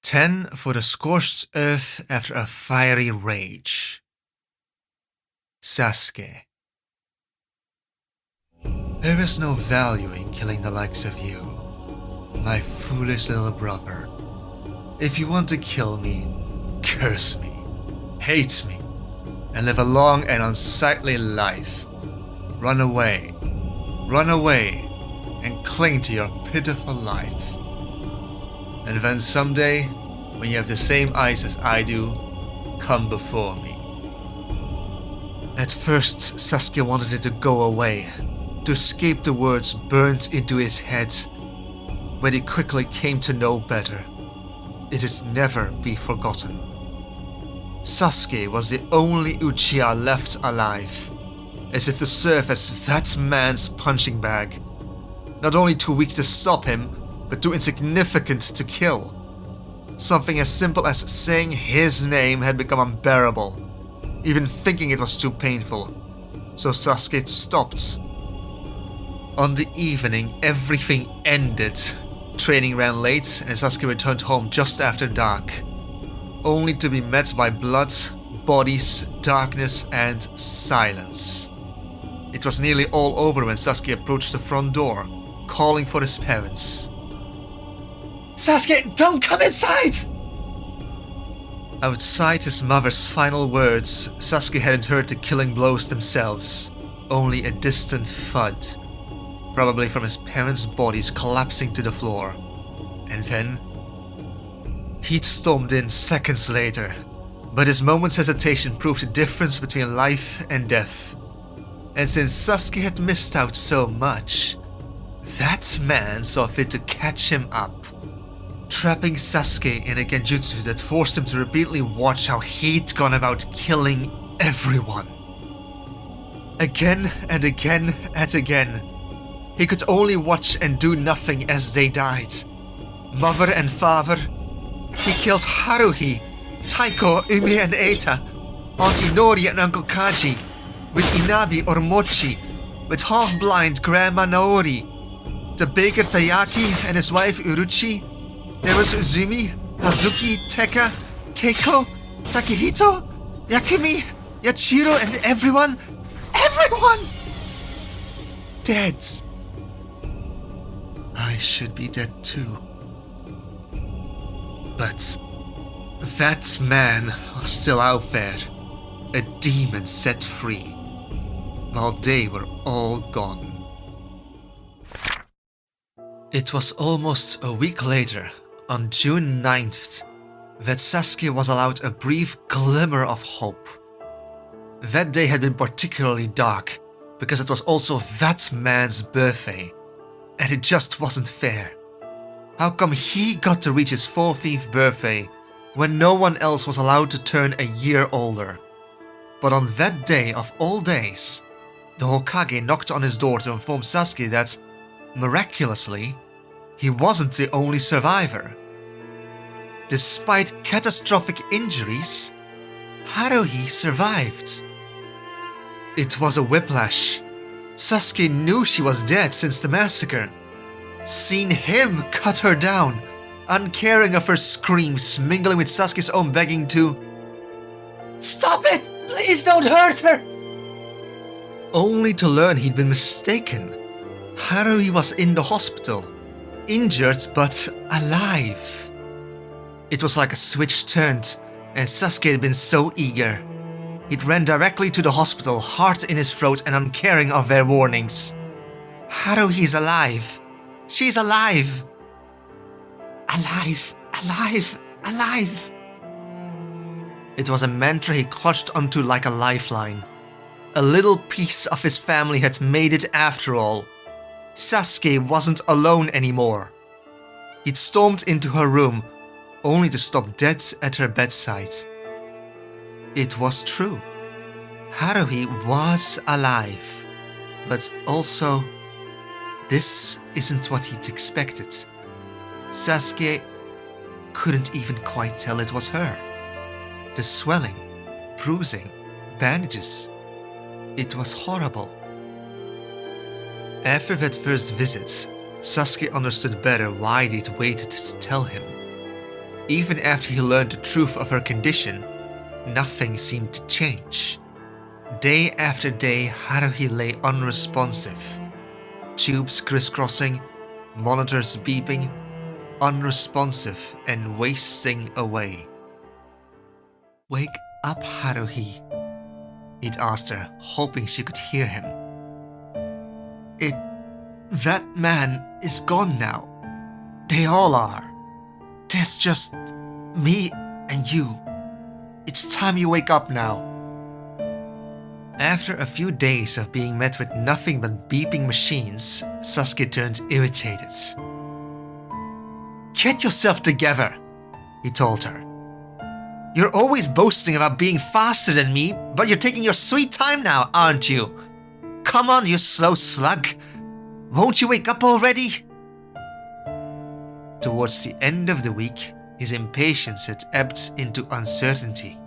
10 for the scorched earth after a fiery rage. Sasuke. There is no value in killing the likes of you, my foolish little brother. If you want to kill me, curse me, hate me, and live a long and unsightly life. Run away, and cling to your pitiful life. And then someday, when you have the same eyes as I do, come before me. At first, Sasuke wanted it to go away, to escape the words burnt into his head, but he quickly came to know better. It'd never be forgotten. Sasuke was the only Uchiha left alive, as if to serve as that man's punching bag. Not only too weak to stop him, but too insignificant to kill. Something as simple as saying his name had become unbearable. Even thinking it was too painful. So Sasuke stopped. On the evening, everything ended. Training ran late and Sasuke returned home just after dark. Only to be met by blood, bodies, darkness, and silence. It was nearly all over when Sasuke approached the front door, calling for his parents. Sasuke, don't come inside! Outside his mother's final words, Sasuke hadn't heard the killing blows themselves, only a distant thud, probably from his parents' bodies collapsing to the floor. And then, he'd stormed in seconds later, but his moment's hesitation proved the difference between life and death. And since Sasuke had missed out so much, that man saw fit to catch him up, trapping Sasuke in a genjutsu that forced him to repeatedly watch how he'd gone about killing everyone. Again and again and again, he could only watch and do nothing as they died. Mother and father. He killed Haruhi, Taiko, Umi and Eita, Aunt Inori and Uncle Kaji, with Inabi or Mochi, with half-blind Grandma Naori, the baker Tayaki and his wife Uruchi. There was Uzumi, Hazuki, Tekka, Keiko, Takehito, Yakumi, Yachiro, and everyone dead. I should be dead too. But that man was still out there, a demon set free, while they were all gone. It was almost a week later, on June 9th, that Sasuke was allowed a brief glimmer of hope. That day had been particularly dark, because it was also that man's birthday, and it just wasn't fair. How come he got to reach his 14th birthday when no one else was allowed to turn a year older? But on that day of all days, the Hokage knocked on his door to inform Sasuke that, miraculously, he wasn't the only survivor. Despite catastrophic injuries, Haruhi survived. It was a whiplash. Sasuke knew she was dead since the massacre. Seen him cut her down, uncaring of her screams, mingling with Sasuke's own begging to "Stop it! Please don't hurt her!" Only to learn he'd been mistaken. Haruhi was in the hospital, injured but alive. It was like a switch turned, and Sasuke had been so eager. He'd ran directly to the hospital, heart in his throat and uncaring of their warnings. Haruhi's alive. She's alive. Alive, alive, alive. It was a mantra he clutched onto like a lifeline. A little piece of his family had made it after all. Sasuke wasn't alone anymore. He'd stormed into her room, only to stop dead at her bedside. It was true. Haruhi was alive. But also, this isn't what he'd expected. Sasuke couldn't even quite tell it was her. The swelling, bruising, bandages. It was horrible. After that first visit, Sasuke understood better why they'd waited to tell him. Even after he learned the truth of her condition, nothing seemed to change. Day after day, Haruhi lay unresponsive. Tubes crisscrossing, monitors beeping, unresponsive and wasting away. "Wake up, Haruhi," he'd asked her, hoping she could hear him. That man is gone now. They all are. There's just me and you. It's time you wake up now." After a few days of being met with nothing but beeping machines, Sasuke turned irritated. "Get yourself together," he told her. "You're always boasting about being faster than me, but you're taking your sweet time now, aren't you? Come on, you slow slug. Won't you wake up already?" Towards the end of the week, his impatience had ebbed into uncertainty.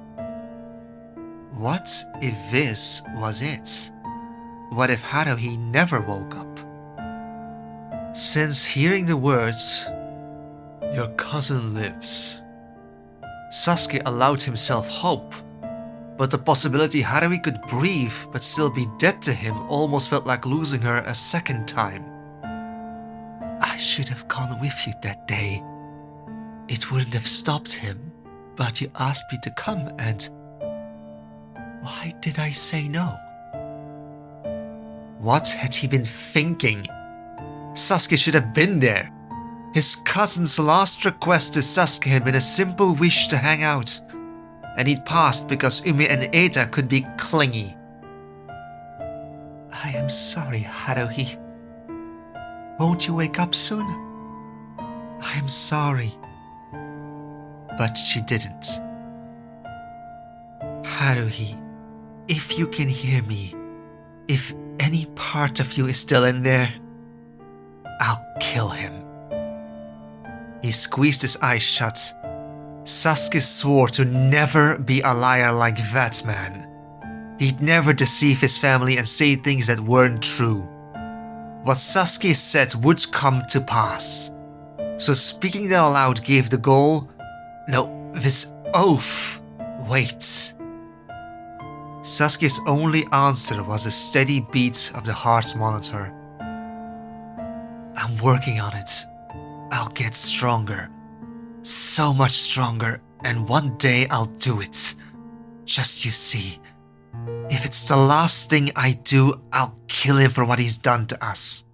What if this was it? What if Haruhi never woke up? Since hearing the words, "Your cousin lives," Sasuke allowed himself hope, but the possibility Haruhi could breathe but still be dead to him almost felt like losing her a second time. "I should have gone with you that day. It wouldn't have stopped him, but you asked me to come and... why did I say no?" What had he been thinking? Sasuke should have been there. His cousin's last request to Sasuke had been a simple wish to hang out, and he'd passed because Ume and Eita could be clingy. "I am sorry, Haruhi. Won't you wake up soon?" "I am sorry." But she didn't. "Haruhi, if you can hear me, if any part of you is still in there, I'll kill him." He squeezed his eyes shut. Sasuke swore to never be a liar like that man. He'd never deceive his family and say things that weren't true. What Sasuke said would come to pass. So speaking that aloud gave the goal... no, this oath... weight. Sasuke's only answer was a steady beat of the heart monitor. "I'm working on it. I'll get stronger. So much stronger, and one day I'll do it. Just you see. If it's the last thing I do, I'll kill him for what he's done to us."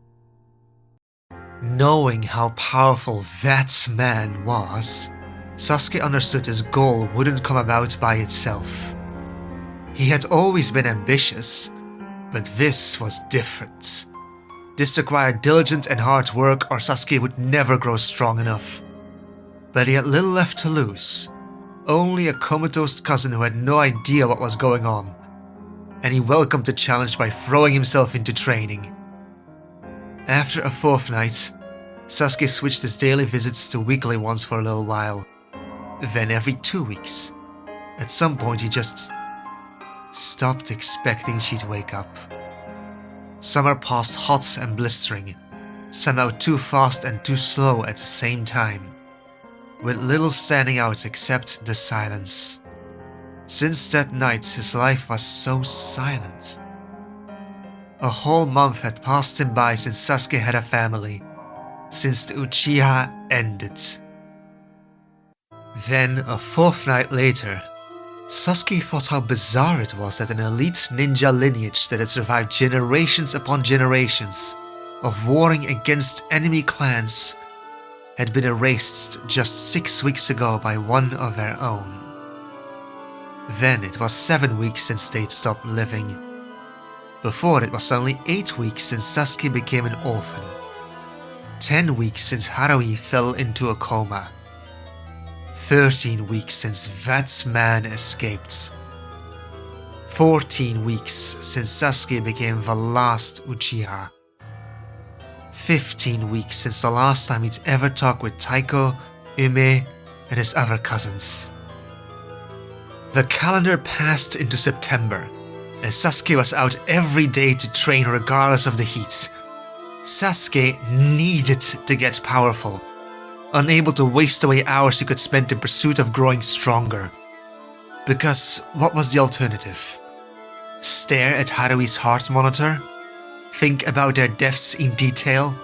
Knowing how powerful that man was, Sasuke understood his goal wouldn't come about by itself. He had always been ambitious, but this was different. This required diligent and hard work, or Sasuke would never grow strong enough. But he had little left to lose, only a comatose cousin who had no idea what was going on, and he welcomed the challenge by throwing himself into training. After a fortnight, Sasuke switched his daily visits to weekly ones for a little while, then every 2 weeks. At some point he just stopped expecting she'd wake up. Summer passed hot and blistering, somehow too fast and too slow at the same time, with little standing out except the silence. Since that night, his life was so silent. A whole month had passed him by since Sasuke had a family, since the Uchiha ended. Then, a fortnight later, Sasuke thought how bizarre it was that an elite ninja lineage that had survived generations upon generations of warring against enemy clans had been erased just 6 weeks ago by one of their own. Then it was 7 weeks since they'd stopped living. Before it was only 8 weeks since Sasuke became an orphan. 10 weeks since Haruhi fell into a coma. 13 weeks since that man escaped. 14 weeks since Sasuke became the last Uchiha. 15 weeks since the last time he'd ever talked with Taiko, Ume, and his other cousins. The calendar passed into September, and Sasuke was out every day to train regardless of the heat. Sasuke needed to get powerful. unable to waste away hours he could spend in pursuit of growing stronger. Because what was the alternative? Stare at Haruhi's heart monitor? Think about their deaths in detail?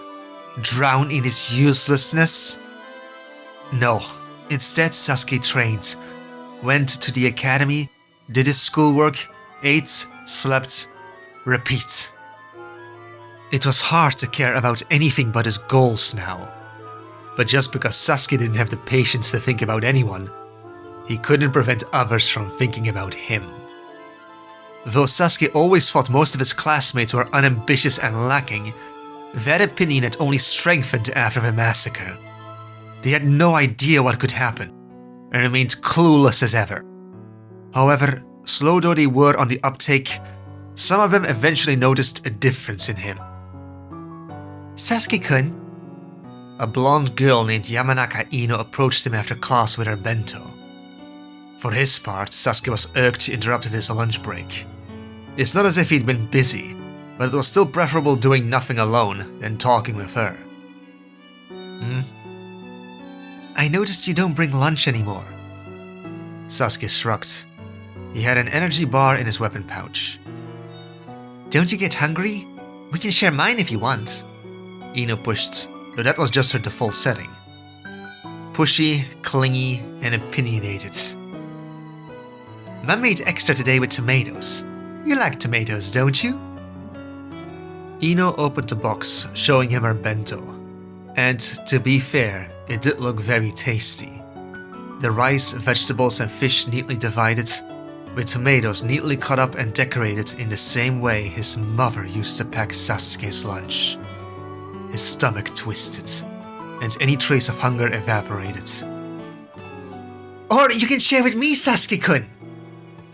Drown in his uselessness? No, instead Sasuke trained, went to the academy, did his schoolwork, ate, slept, repeat. It was hard to care about anything but his goals now. But just because Sasuke didn't have the patience to think about anyone, he couldn't prevent others from thinking about him. Though Sasuke always thought most of his classmates were unambitious and lacking, that opinion had only strengthened after the massacre. They had no idea what could happen, and remained clueless as ever. However, slow though they were on the uptake, some of them eventually noticed a difference in him. Sasuke-kun. A blonde girl named Yamanaka Ino approached him after class with her bento. For his part, Sasuke was irked she interrupted his lunch break. It's not as if he'd been busy, but it was still preferable doing nothing alone than talking with her. I noticed you don't bring lunch anymore. Sasuke shrugged. He had an energy bar in his weapon pouch. Don't you get hungry? We can share mine if you want. Ino pushed, though that was just her default setting. Pushy, clingy, and opinionated. Mom made extra today with tomatoes. You like tomatoes, don't you? Ino opened the box, showing him her bento. And, to be fair, it did look very tasty. The rice, vegetables, and fish neatly divided, with tomatoes neatly cut up and decorated in the same way his mother used to pack Sasuke's lunch. His stomach twisted, and any trace of hunger evaporated. Or you can share with me, Sasuke-kun!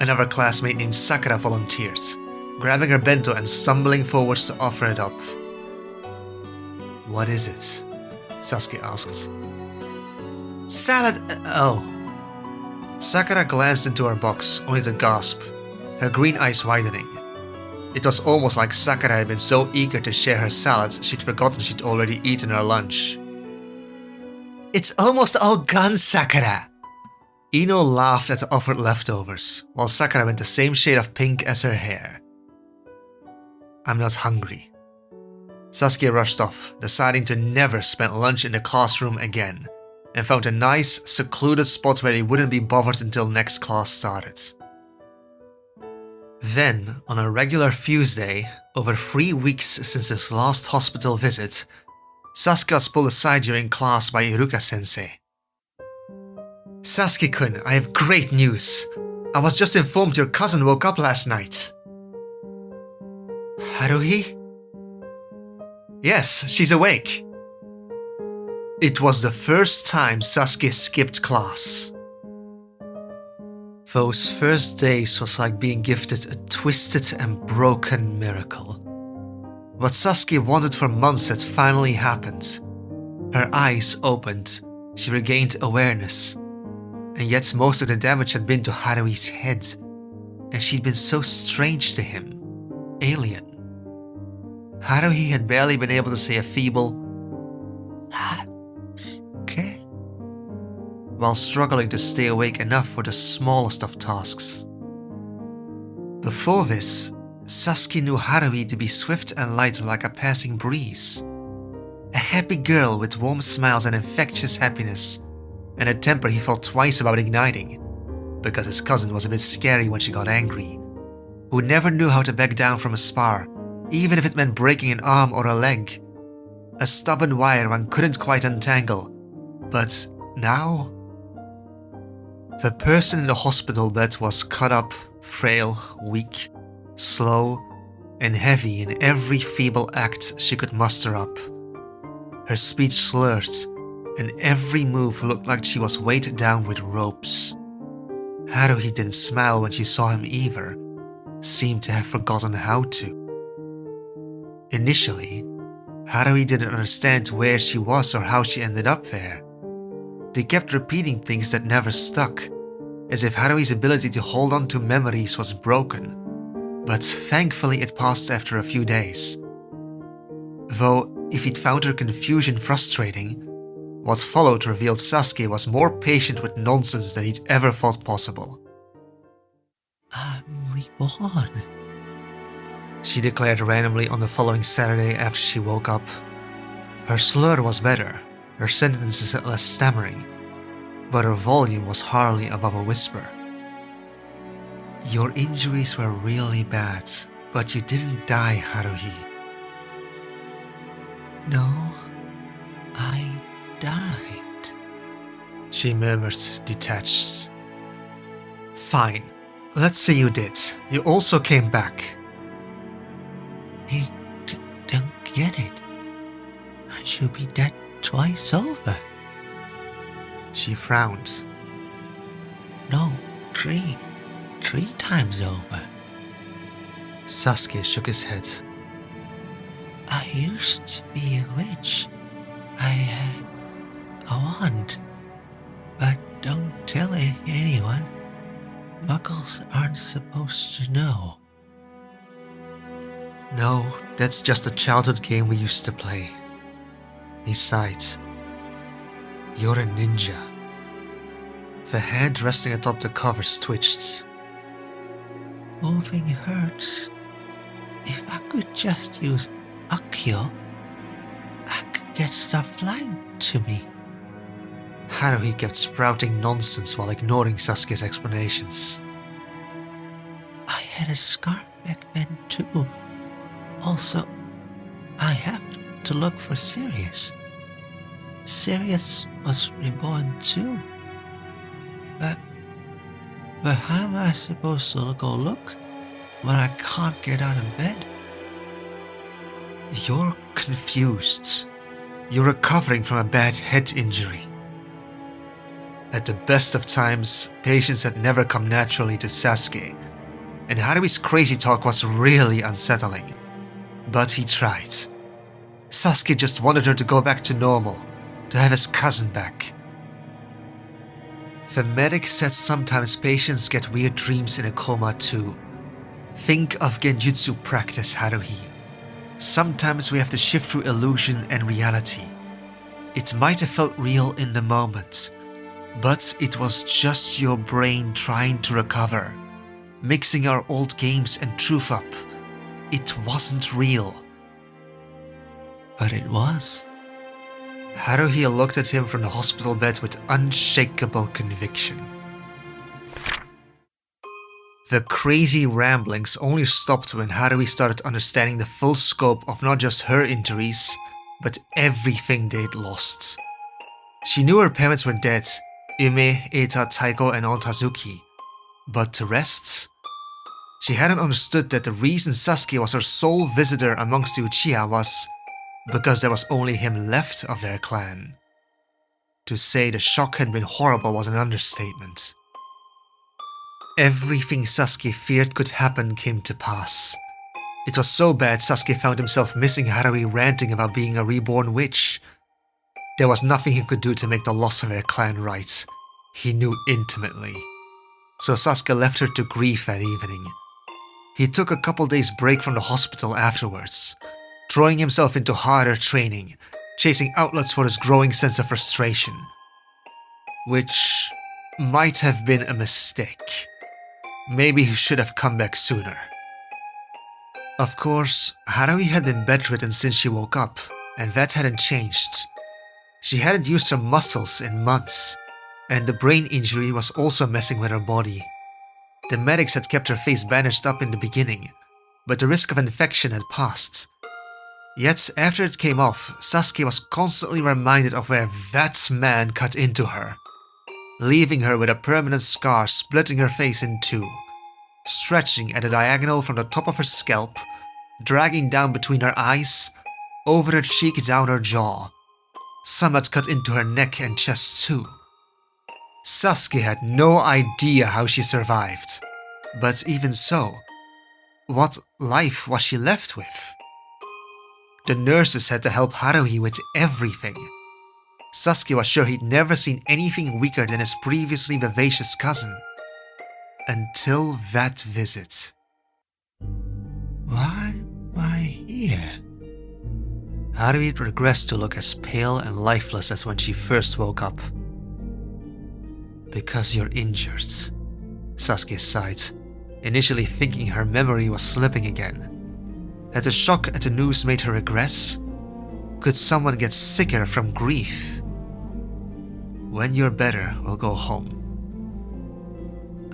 Another classmate named Sakura volunteered, grabbing her bento and stumbling forwards to offer it up. What is it? Sasuke asked. Salad. Oh. Sakura glanced into her box, only to gasp, her green eyes widening. It was almost like Sakura had been so eager to share her salads she'd forgotten she'd already eaten her lunch. It's almost all gone, Sakura! Ino laughed at the offered leftovers, while Sakura went the same shade of pink as her hair. I'm not hungry. Sasuke rushed off, deciding to never spend lunch in the classroom again, and found a nice, secluded spot where he wouldn't be bothered until next class started. Then, on a regular fuse day, over 3 weeks since his last hospital visit, Sasuke was pulled aside during class by Iruka-sensei. Sasuke-kun, I have great news. I was just informed your cousin woke up last night. Haruhi? Yes, she's awake. It was the first time Sasuke skipped class. Those first days was like being gifted a twisted and broken miracle. What Sasuke wanted for months had finally happened. Her eyes opened, she regained awareness, and yet most of the damage had been to Haruhi's head, and she'd been so strange to him, alien. Haruhi had barely been able to say a feeble "okay," while struggling to stay awake enough for the smallest of tasks. Before this, Sasuke knew Haruhi to be swift and light like a passing breeze. A happy girl with warm smiles and infectious happiness, and a temper he thought twice about igniting, because his cousin was a bit scary when she got angry, who never knew how to back down from a spar, even if it meant breaking an arm or a leg. A stubborn wire one couldn't quite untangle, but now? The person in the hospital bed was cut up, frail, weak, slow, and heavy in every feeble act she could muster up. Her speech slurred, and every move looked like she was weighed down with ropes. Haruhi didn't smile when she saw him either, seemed to have forgotten how to. Initially, Haruhi didn't understand where she was or how she ended up there. They kept repeating things that never stuck, as if Haruhi's ability to hold on to memories was broken, but thankfully it passed after a few days. Though, if he'd found her confusion frustrating, What followed revealed Sasuke was more patient with nonsense than he'd ever thought possible. I'm reborn, she declared randomly on the following Saturday after she woke up. Her slur was better, her sentences had less stammering, but her volume was hardly above a whisper. Your injuries were really bad, but you didn't die, Haruhi. No, I died, she murmured, detached. Fine, let's say you did. You also came back. You don't get it. I should be dead twice over. She frowned. No, three times over. Sasuke shook his head. I used to be a witch. I had a wand. But don't tell anyone. Muggles aren't supposed to know. No, that's just a childhood game we used to play. He sighed. You're a ninja. The hand resting atop the covers twitched. Moving hurts. If I could just use Akio, I could get stuff flying to me. Haruhi kept sprouting nonsense while ignoring Sasuke's explanations. I had a scar back then too. Also, I have to look for Sirius. Sirius was reborn too. But how am I supposed to go look when I can't get out of bed? You're confused. You're recovering from a bad head injury. At the best of times, patience had never come naturally to Sasuke, and Haruhi's crazy talk was really unsettling. But he tried. Sasuke just wanted her to go back to normal, to have his cousin back. The medic said sometimes patients get weird dreams in a coma too. Think of genjutsu practice, Haruhi. Sometimes we have to shift through illusion and reality. It might have felt real in the moment, but it was just your brain trying to recover, mixing our old games and truth up. It wasn't real. But it was. Haruhi looked at him from the hospital bed with unshakable conviction. The crazy ramblings only stopped when Haruhi started understanding the full scope of not just her injuries, but everything they'd lost. She knew her parents were dead, Ume, Eita, Taiko, and Aunt Hazuki, but the rest? She hadn't understood that the reason Sasuke was her sole visitor amongst the Uchiha was because there was only him left of their clan. To say the shock had been horrible was an understatement. Everything Sasuke feared could happen came to pass. It was so bad Sasuke found himself missing Haruhi ranting about being a reborn witch. There was nothing he could do to make the loss of their clan right. He knew intimately. So Sasuke left her to grieve that evening. He took a couple days break from the hospital afterwards, throwing himself into harder training, chasing outlets for his growing sense of frustration. Which might have been a mistake. Maybe he should have come back sooner. Of course, Haruhi had been bedridden since she woke up, and that hadn't changed. She hadn't used her muscles in months, and the brain injury was also messing with her body. The medics had kept her face bandaged up in the beginning, but the risk of infection had passed. Yet after it came off, Sasuke was constantly reminded of where that man cut into her, leaving her with a permanent scar splitting her face in two, stretching at a diagonal from the top of her scalp, dragging down between her eyes, over her cheek down her jaw. Some had cut into her neck and chest too. Sasuke had no idea how she survived, but even so, what life was she left with? The nurses had to help Haruhi with everything. Sasuke was sure he'd never seen anything weaker than his previously vivacious cousin. Until that visit. Why am I here? Haruhi regressed to look as pale and lifeless as when she first woke up. Because you're injured, Sasuke sighed, initially thinking her memory was slipping again. Had the shock at the news made her regress? Could someone get sicker from grief? When you're better, we'll go home.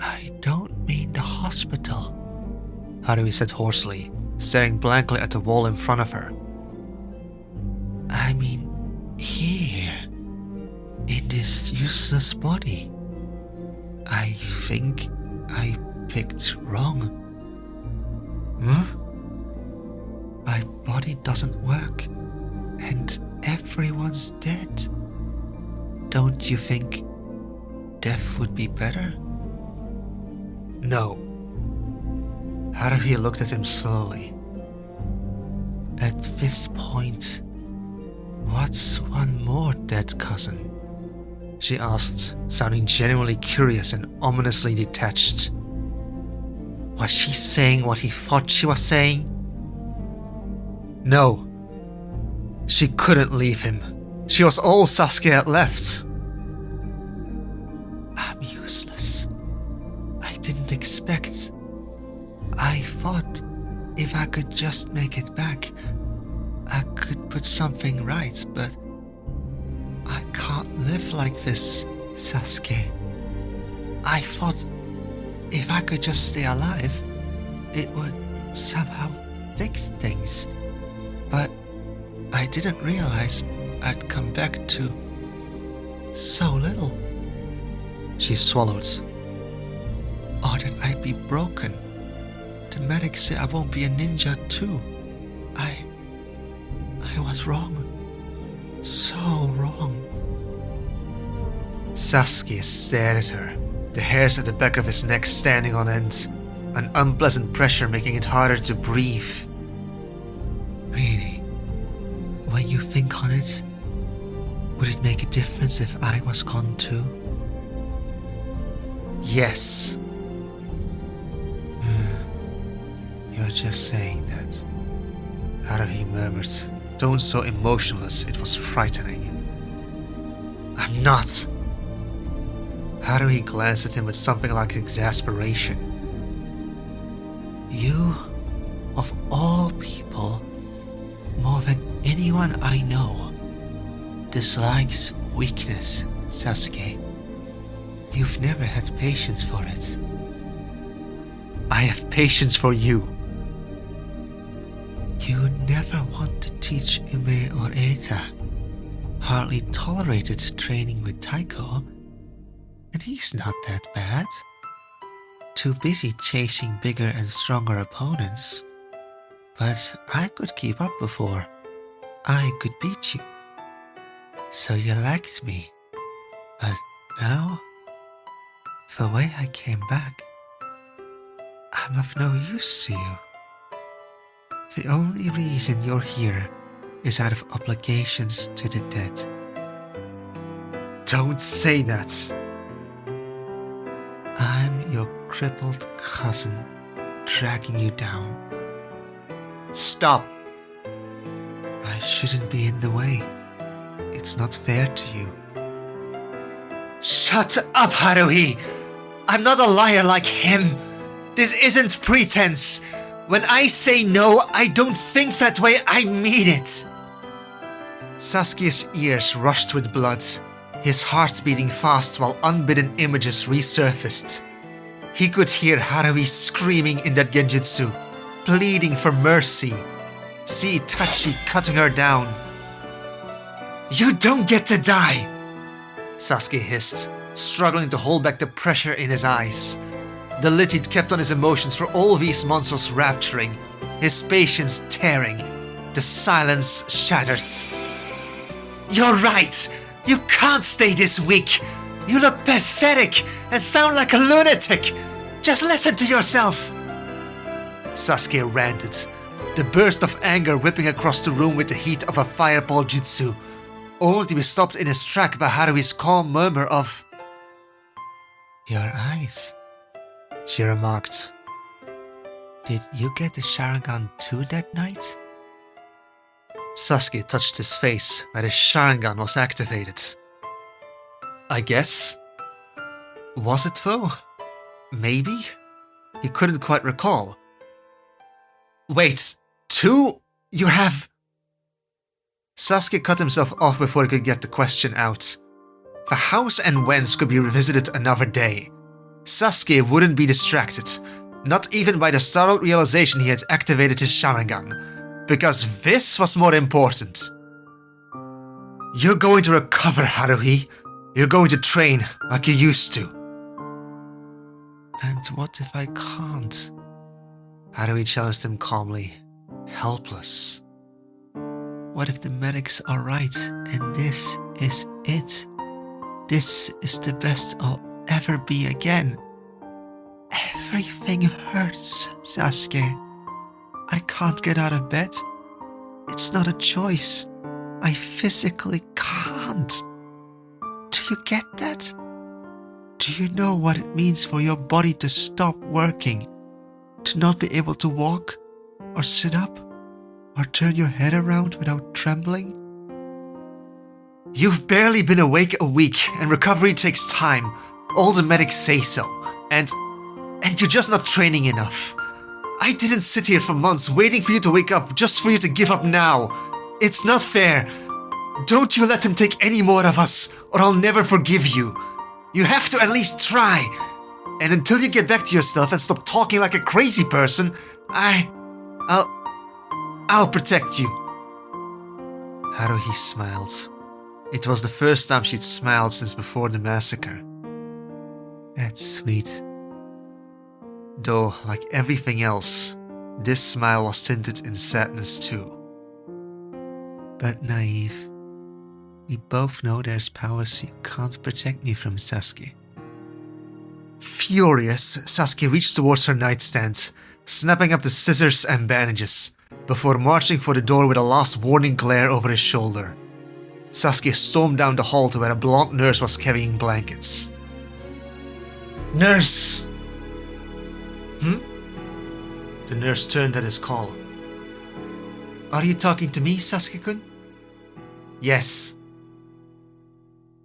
I don't mean the hospital, Haruhi said hoarsely, staring blankly at the wall in front of her. I mean here, in this useless body. I think I picked wrong. My body doesn't work, and everyone's dead. Don't you think death would be better? No. Haruhi looked at him slowly. At this point, what's one more dead cousin? She asked, sounding genuinely curious and ominously detached. Was she saying what he thought she was saying? No. She couldn't leave him. She was all Sasuke had left. I'm useless. I didn't expect. I thought if I could just make it back, I could put something right, but I can't live like this, Sasuke. I thought if I could just stay alive, it would somehow fix things. But I didn't realize I'd come back to so little. She swallowed. Or that I'd be broken. The medics say I won't be a ninja too. I was wrong. So wrong. Sasuke stared at her, the hairs at the back of his neck standing on end, an unpleasant pressure making it harder to breathe. Really? When you think on it, would it make a difference if I was gone too? Yes. You're just saying that. Haruhi murmured, tone so emotionless it was frightening. I'm not. Haruhi glanced at him with something like exasperation. You, of all people, more than anyone I know, dislikes weakness, Sasuke. You've never had patience for it. I have patience for you. You never want to teach Ume or Eita. Hardly tolerated training with Taiko, and he's not that bad. Too busy chasing bigger and stronger opponents. But I could keep up before. I could beat you. So you liked me. But now, the way I came back, I'm of no use to you. The only reason you're here is out of obligations to the dead. Don't say that. I'm your crippled cousin, dragging you down. Stop. I shouldn't be in the way. It's not fair to you. Shut up, Haruhi! I'm not a liar like him. This isn't pretense. When I say no, I don't think that way, I mean it. Sasuke's ears rushed with blood, his heart beating fast while unbidden images resurfaced. He could hear Haruhi screaming in that genjutsu, pleading for mercy. See Itachi cutting her down. You don't get to die! Sasuke hissed, struggling to hold back the pressure in his eyes. The lid he'd kept on his emotions for all these months was rapturing, his patience tearing, the silence shattered. You're right! You can't stay this weak! You look pathetic and sound like a lunatic! Just listen to yourself! Sasuke ranted, the burst of anger whipping across the room with the heat of a fireball jutsu, only to be stopped in his track by Haruhi's calm murmur of Your eyes. She remarked. Did you get the Sharingan too that night? Sasuke touched his face where his Sharingan was activated. I guess. Was it though? Maybe? He couldn't quite recall. Wait, 2? You have... Sasuke cut himself off before he could get the question out. The hows and whens could be revisited another day. Sasuke wouldn't be distracted, not even by the startled realization he had activated his Sharingan, because this was more important. You're going to recover, Haruhi. You're going to train like you used to. And what if I can't? Haruhi challenged him calmly, helpless. What if the medics are right and this is it? This is the best I'll ever be again. Everything hurts, Sasuke. I can't get out of bed. It's not a choice. I physically can't. Do you get that? Do you know what it means for your body to stop working? To not be able to walk, or sit up, or turn your head around without trembling? You've barely been awake a week, and recovery takes time. All the medics say so. And you're just not training enough. I didn't sit here for months waiting for you to wake up just for you to give up now. It's not fair. Don't you let him take any more of us, or I'll never forgive you. You have to at least try. And until you get back to yourself and stop talking like a crazy person, I'll protect you. Haruhi smiled. It was the first time she'd smiled since before the massacre. That's sweet. Though, like everything else, this smile was tinted in sadness too. But naive. We both know there's powers you can't protect me from, Sasuke. Furious, Sasuke reached towards her nightstand, snapping up the scissors and bandages, before marching for the door with a last warning glare over his shoulder. Sasuke stormed down the hall to where a blonde nurse was carrying blankets. Nurse! The nurse turned at his call. Are you talking to me, Sasuke-kun? Yes.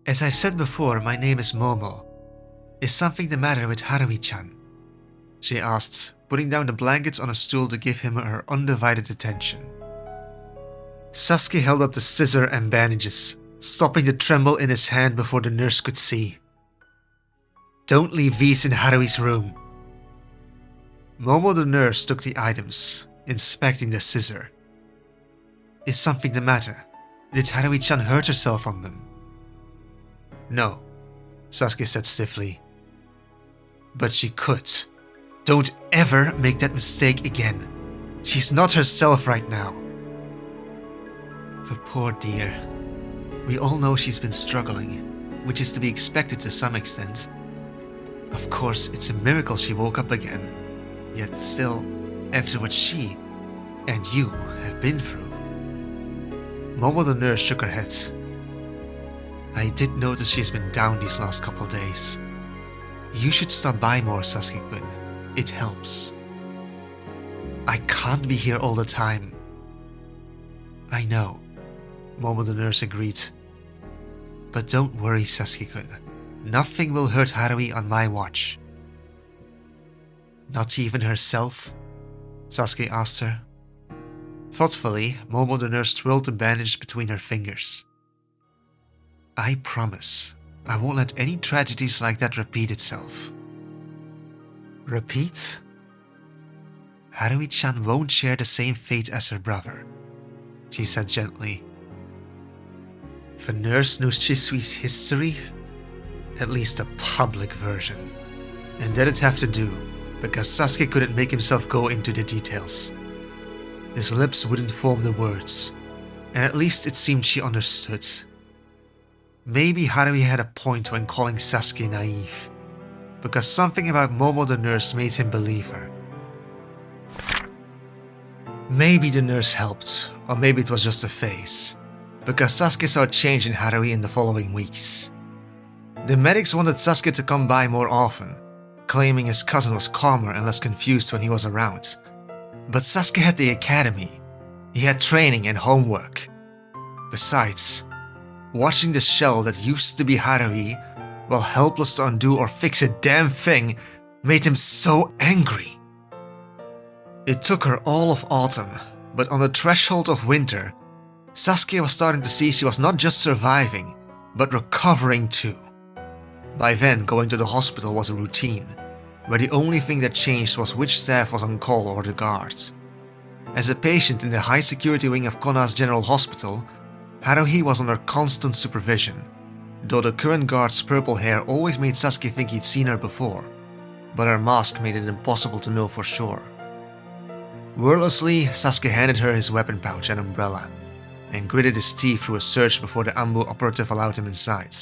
As I've said before, my name is Momo. Is something the matter with Haruhi-chan? She asked, putting down the blankets on a stool to give him her undivided attention. Sasuke held up the scissor and bandages, stopping the tremble in his hand before the nurse could see. Don't leave these in Haruhi's room. Momo the nurse took the items, inspecting the scissor. Is something the matter? Did Haruhi-chan hurt herself on them? No, Sasuke said stiffly. But she could. Don't ever make that mistake again. She's not herself right now. The poor dear. We all know she's been struggling, which is to be expected to some extent. Of course, it's a miracle she woke up again. Yet still, after what she and you have been through. Momo the nurse shook her head. I did notice she's been down these last couple days. You should stop by more, Sasuke-kun. It helps. I can't be here all the time. I know, Momo the nurse agreed. But don't worry, Sasuke-kun. Nothing will hurt Haruhi on my watch. Not even herself? Sasuke asked her. Thoughtfully, Momo the nurse twirled the bandage between her fingers. I promise, I won't let any tragedies like that repeat itself. Repeat? Haruhi-chan won't share the same fate as her brother, she said gently. The nurse knows Chisui's history, at least a public version, and that'd have to do, because Sasuke couldn't make himself go into the details. His lips wouldn't form the words, and at least it seemed she understood. Maybe Haruhi had a point when calling Sasuke naive, because something about Momo the nurse made him believe her. Maybe the nurse helped, or maybe it was just a phase, because Sasuke saw a change in Haruhi in the following weeks. The medics wanted Sasuke to come by more often, claiming his cousin was calmer and less confused when he was around. But Sasuke had the academy, He had training and homework. Besides, watching the shell that used to be Haruhi, while helpless to undo or fix a damn thing, made him so angry. It took her all of autumn, but on the threshold of winter, Sasuke was starting to see she was not just surviving, but recovering too. By then, going to the hospital was a routine, where the only thing that changed was which staff was on call or the guards. As a patient in the high-security wing of Konoha's General Hospital, Haruhi was under constant supervision, though the current guard's purple hair always made Sasuke think he'd seen her before, but her mask made it impossible to know for sure. Wordlessly, Sasuke handed her his weapon pouch and umbrella, and gritted his teeth through a search before the Anbu operative allowed him inside.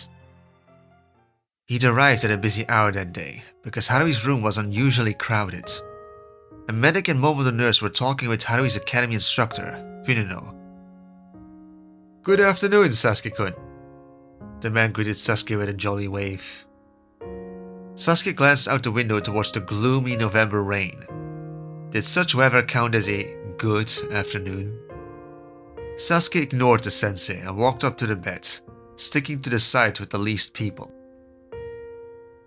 He'd arrived at a busy hour that day, because Haruhi's room was unusually crowded. A medic and Momono nurse were talking with Haruhi's academy instructor, Fununo. "Good afternoon, Sasuke-kun." The man greeted Sasuke with a jolly wave. Sasuke glanced out the window towards the gloomy November rain. Did such weather count as a good afternoon? Sasuke ignored the sensei and walked up to the bed, sticking to the side with the least people.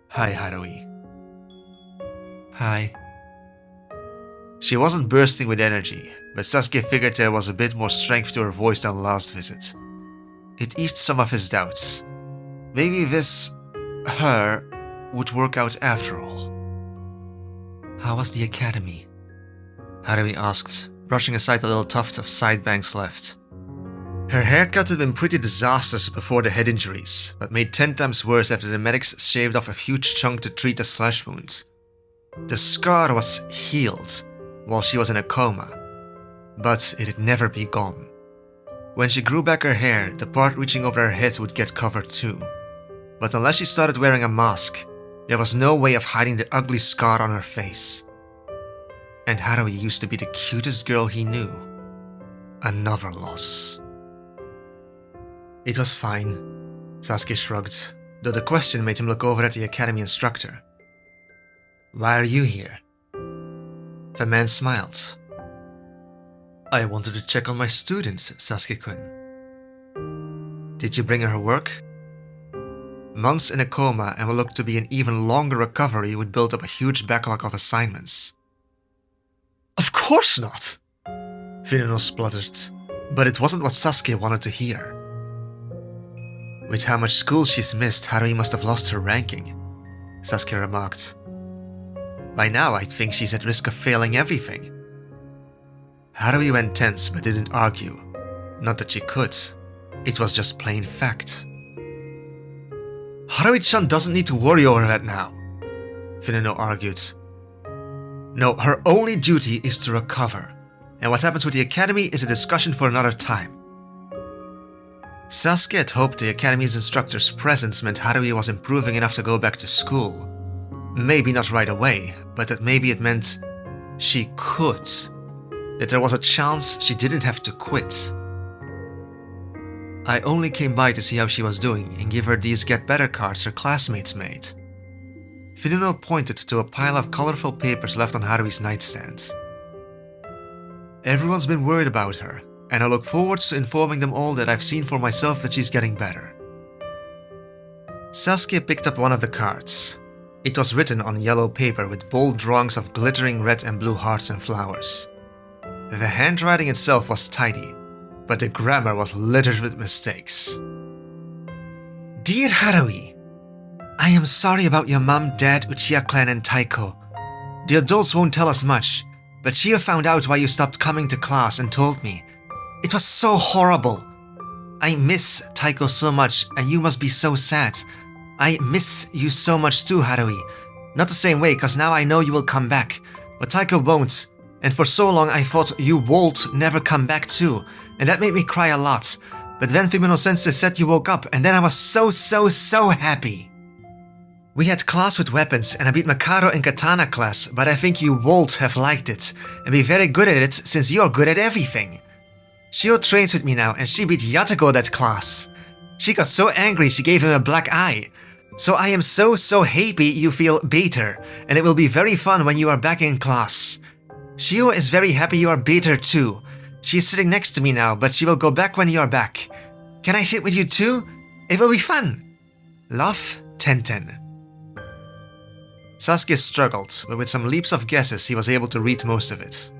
"Hi, Haruhi." "Hi." She wasn't bursting with energy, but Sasuke figured there was a bit more strength to her voice than last visit. It eased some of his doubts. Maybe this her would work out after all. "How was the academy?" Haruhi asked, brushing aside the little tufts of side bangs left. Her haircut had been pretty disastrous before the head injuries, but made 10 times worse after the medics shaved off a huge chunk to treat the slash wound. The scar was healed while she was in a coma, but it had never be gone. When she grew back her hair, the part reaching over her head would get covered too. But unless she started wearing a mask, there was no way of hiding the ugly scar on her face. And Haruhi used to be the cutest girl he knew. Another loss. It was fine, Sasuke shrugged, though the question made him look over at the academy instructor. "Why are you here?" The man smiled. "I wanted to check on my students, Sasuke-kun." "Did you bring her work?" Months in a coma and what looked to be an even longer recovery would build up a huge backlog of assignments. "Of course not!" Fununo spluttered, but it wasn't what Sasuke wanted to hear. "With how much school she's missed, Haruhi must have lost her ranking," Sasuke remarked. "By now I'd think she's at risk of failing everything." Haruhi went tense but didn't argue. Not that she could. It was just plain fact. "Haruhi-chan doesn't need to worry over that now," Fununo argued. "No, her only duty is to recover, and what happens with the academy is a discussion for another time." Sasuke had hoped the academy's instructor's presence meant Haruhi was improving enough to go back to school. Maybe not right away, but that maybe it meant she could. That there was a chance she didn't have to quit. "I only came by to see how she was doing and give her these get better cards her classmates made." Fununo pointed to a pile of colorful papers left on Haruhi's nightstand. "Everyone's been worried about her, and I look forward to informing them all that I've seen for myself that she's getting better." Sasuke picked up one of the cards. It was written on yellow paper with bold drawings of glittering red and blue hearts and flowers. The handwriting itself was tidy, but the grammar was littered with mistakes. "Dear Haruhi, I am sorry about your mom, dad, Uchiha clan and Taiko. The adults won't tell us much, but Shio found out why you stopped coming to class and told me. It was so horrible. I miss Taiko so much and you must be so sad. I miss you so much too, Haruhi. Not the same way, cause now I know you will come back, but Taiko won't. And for so long I thought you would never come back too, and that made me cry a lot. But then Fumino-sensei said you woke up, and then I was so happy. We had class with weapons, and I beat Makaro in katana class, but I think you would have liked it, and be very good at it since you're good at everything. Shio trains with me now, and she beat Yatoko that class. She got so angry she gave him a black eye. So I am so happy you feel better, and it will be very fun when you are back in class. Shio is very happy you are better too. She is sitting next to me now, but she will go back when you are back. Can I sit with you too? It will be fun. Love, Tenten. Sasuke struggled, but with some leaps of guesses he was able to read most of it.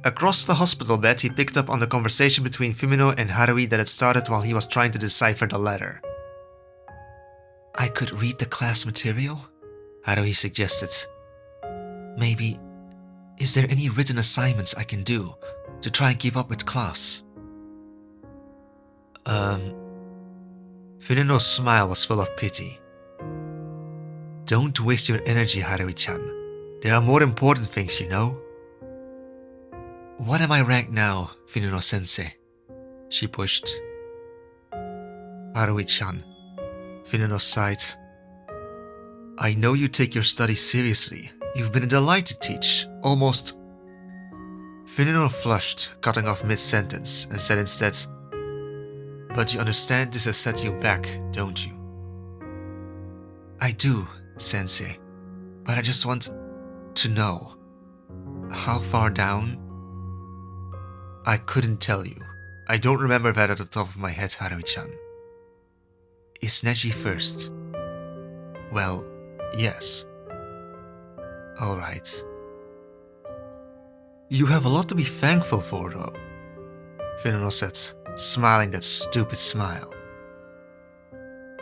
Across the hospital bed he picked up on the conversation between Fumino and Harui that had started while he was trying to decipher the letter. I could read the class material? Harui suggested. Maybe, is there any written assignments I can do to try and keep up with class? Fumino's smile was full of pity. Don't waste your energy, Harui-chan. There are more important things, you know. What am I ranked now, Fumino-sensei? She pushed. Harui-chan. Fumino sighed. I know you take your studies seriously. You've been a delight to teach, almost... Fumino flushed, cutting off mid-sentence, and said instead, But you understand this has set you back, don't you? I do, Sensei, but I just want to know. How far down? I couldn't tell you. I don't remember that at the top of my head, Harui-chan. Is Neji first? Well, yes. Alright. You have a lot to be thankful for, though, Fumino said, smiling that stupid smile.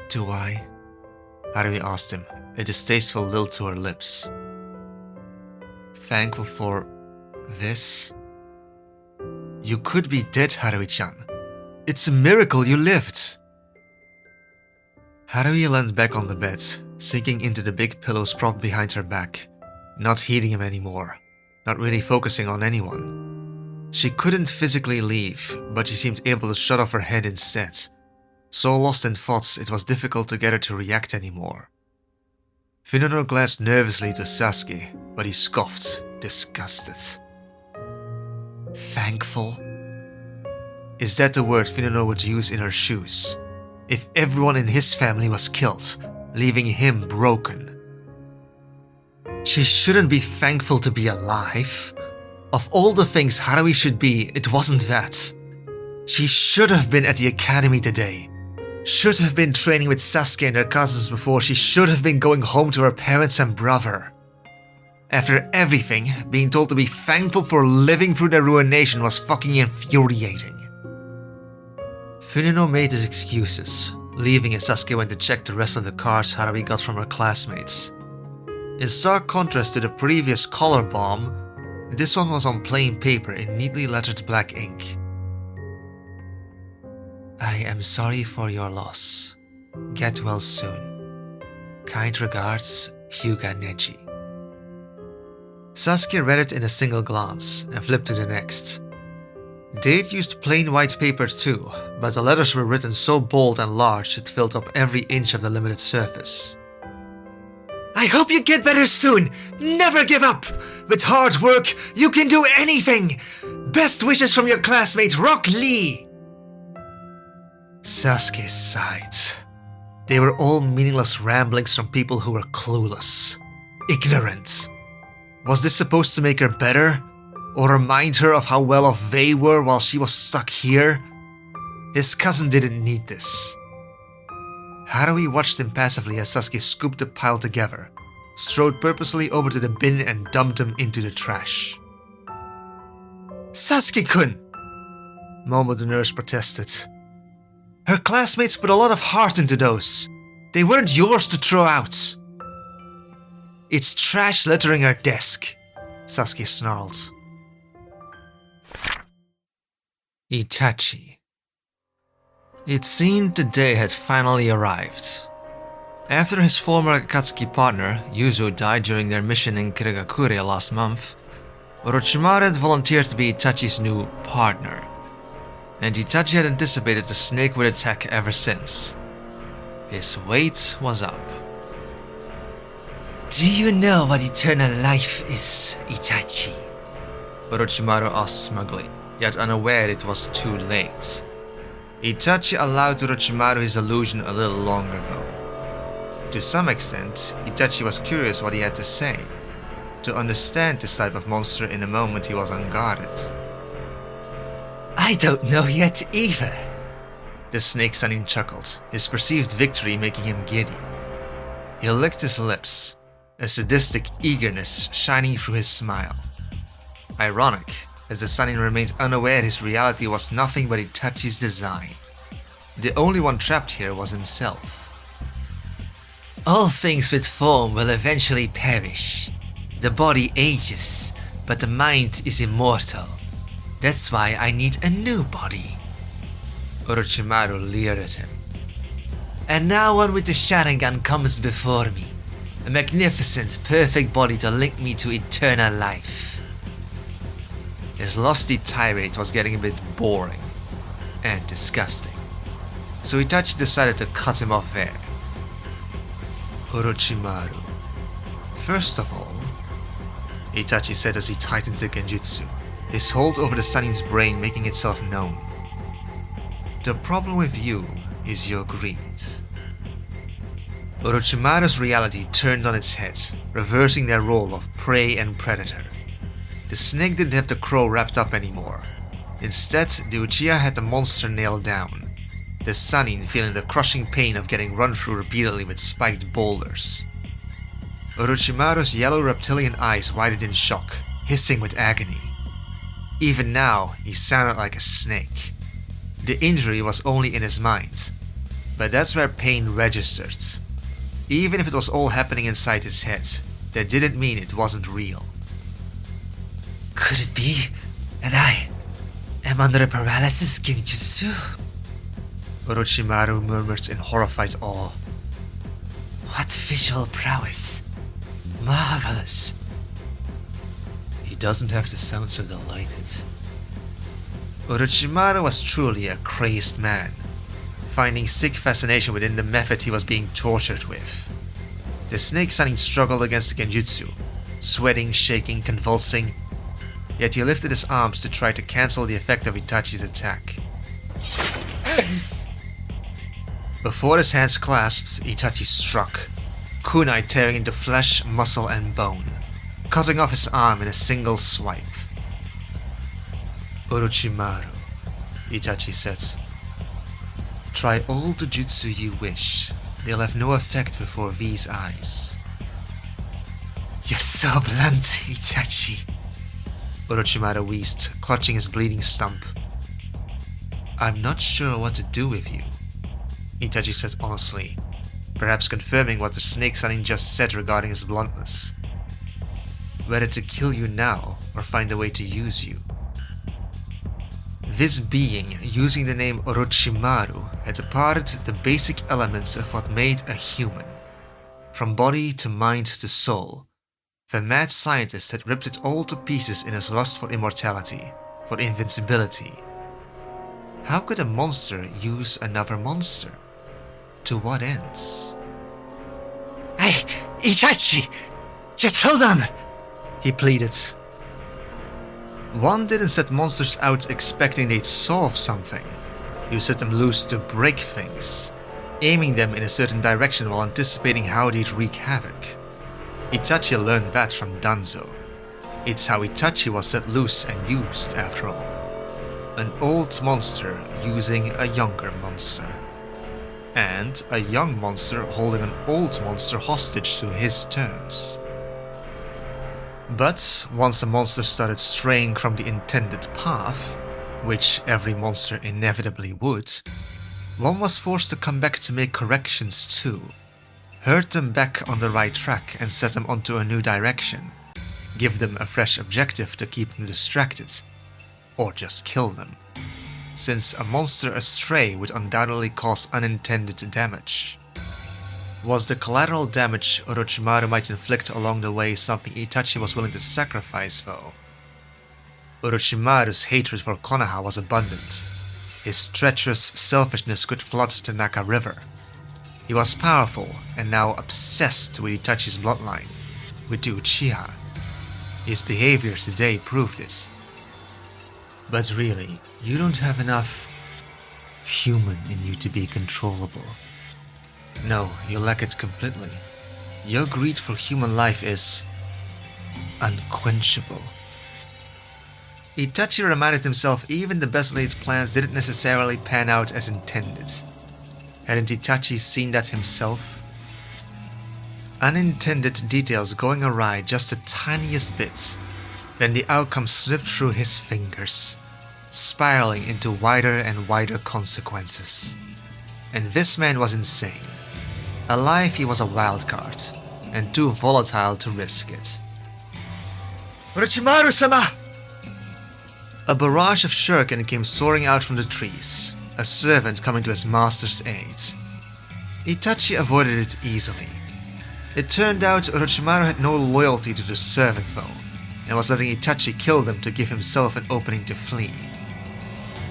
Do I? Harui asked him, a distasteful lilt to her lips. Thankful for this? You could be dead, Harui-chan. It's a miracle you lived. Harui leaned back on the bed, sinking into the big pillows propped behind her back, not heeding him anymore, not really focusing on anyone. She couldn't physically leave, but she seemed able to shut off her head instead. So lost in thoughts, it was difficult to get her to react anymore. Fumino glanced nervously to Sasuke, but he scoffed, disgusted. Thankful? Is that the word Fumino would use in her shoes? If everyone in his family was killed, leaving him broken. She shouldn't be thankful to be alive. Of all the things Harui should be, it wasn't that. She should have been at the academy today. Should have been training with Sasuke and her cousins before she should have been going home to her parents and brother. After everything, being told to be thankful for living through their ruination was fucking infuriating. Fumino made his excuses, leaving as Sasuke went to check the rest of the cards Harui got from her classmates. In stark contrast to the previous color bomb, this one was on plain paper in neatly lettered black ink. I am sorry for your loss. Get well soon. Kind regards, Hyuga Neji. Sasuke read it in a single glance and flipped to the next. Date used plain white paper too, but the letters were written so bold and large it filled up every inch of the limited surface. I hope you get better soon! Never give up! With hard work, you can do anything! Best wishes from your classmate Rock Lee! Sasuke sighed. They were all meaningless ramblings from people who were clueless, ignorant. Was this supposed to make her better? Or remind her of how well off they were while she was stuck here? His cousin didn't need this. Harui watched him passively as Sasuke scooped the pile together, strode purposely over to the bin and dumped them into the trash. Sasuke-kun! Momo the nurse protested. Her classmates put a lot of heart into those. They weren't yours to throw out. It's trash littering her desk, Sasuke snarled. Itachi. It seemed the day had finally arrived. After his former Akatsuki partner, Yuzo, died during their mission in Kirigakure last month, Orochimaru had volunteered to be Itachi's new partner, and Itachi had anticipated the snake would attack ever since. His weight was up. Do you know what eternal life is, Itachi? Orochimaru asked smugly, yet unaware it was too late. Itachi allowed Orochimaru his illusion a little longer though. To some extent, Itachi was curious what he had to say, to understand this type of monster in the moment he was unguarded. I don't know yet either. The snake Sanin chuckled, his perceived victory making him giddy. He licked his lips, a sadistic eagerness shining through his smile. Ironic, as the Sanin remained unaware his reality was nothing but Itachi's design. The only one trapped here was himself. All things with form will eventually perish. The body ages, but the mind is immortal. That's why I need a new body. Orochimaru leered at him. And now one with the Sharingan comes before me. A magnificent, perfect body to link me to eternal life. His lusty tirade was getting a bit boring and disgusting, so Itachi decided to cut him off there. Orochimaru. First of all, Itachi said as he tightened the genjutsu, his hold over the Sanin's brain making itself known. The problem with you is your greed. Orochimaru's reality turned on its head, reversing their role of prey and predator. The snake didn't have the crow wrapped up anymore. Instead, the Uchiha had the monster nailed down, the Sanin feeling the crushing pain of getting run through repeatedly with spiked boulders. Orochimaru's yellow reptilian eyes widened in shock, hissing with agony. Even now, he sounded like a snake. The injury was only in his mind, but that's where pain registered. Even if it was all happening inside his head, that didn't mean it wasn't real. Could it be that I am under a paralysis genjutsu? Orochimaru murmured in horrified awe. What visual prowess! Marvelous! He doesn't have to sound so delighted. Orochimaru was truly a crazed man, finding sick fascination within the method he was being tortured with. The snake Sanin struggled against the genjutsu, sweating, shaking, convulsing, yet he lifted his arms to try to cancel the effect of Itachi's attack. Before his hands clasped, Itachi struck, kunai tearing into flesh, muscle and bone, cutting off his arm in a single swipe. Orochimaru, Itachi said, try all the jutsu you wish. They'll have no effect before V's eyes. You're so blunt, Itachi. Orochimaru wheezed, clutching his bleeding stump. I'm not sure what to do with you, Itachi said honestly, perhaps confirming what the snake Sanin just said regarding his bluntness. Whether to kill you now or find a way to use you. This being, using the name Orochimaru, had departed the basic elements of what made a human. From body to mind to soul, the mad scientist had ripped it all to pieces in his lust for immortality, for invincibility. How could a monster use another monster? To what ends? Hey, Itachi! Just hold on! He pleaded. One didn't set monsters out expecting they'd solve something. You set them loose to break things, aiming them in a certain direction while anticipating how they'd wreak havoc. Itachi learned that from Danzo. It's how Itachi was set loose and used, after all. An old monster using a younger monster. And a young monster holding an old monster hostage to his terms. But once a monster started straying from the intended path, which every monster inevitably would, one was forced to come back to make corrections too. Herd them back on the right track and set them onto a new direction. Give them a fresh objective to keep them distracted, or just kill them, since a monster astray would undoubtedly cause unintended damage. Was the collateral damage Orochimaru might inflict along the way something Itachi was willing to sacrifice though? Orochimaru's hatred for Konoha was abundant. His treacherous selfishness could flood the Naka River. He was powerful and now obsessed with Itachi's bloodline, with the Uchiha. His behavior today proved it. But really, you don't have enough human in you to be controllable. No, you lack it completely. Your greed for human life is unquenchable. Itachi reminded himself even the best laid plans didn't necessarily pan out as intended. Hadn't Itachi seen that himself? Unintended details going awry just the tiniest bit, then the outcome slipped through his fingers, spiraling into wider and wider consequences. And this man was insane. Alive, he was a wild card, and too volatile to risk it. Orochimaru-sama! A barrage of shuriken came soaring out from the trees, a servant coming to his master's aid. Itachi avoided it easily. It turned out Orochimaru had no loyalty to the servant though, and was letting Itachi kill them to give himself an opening to flee.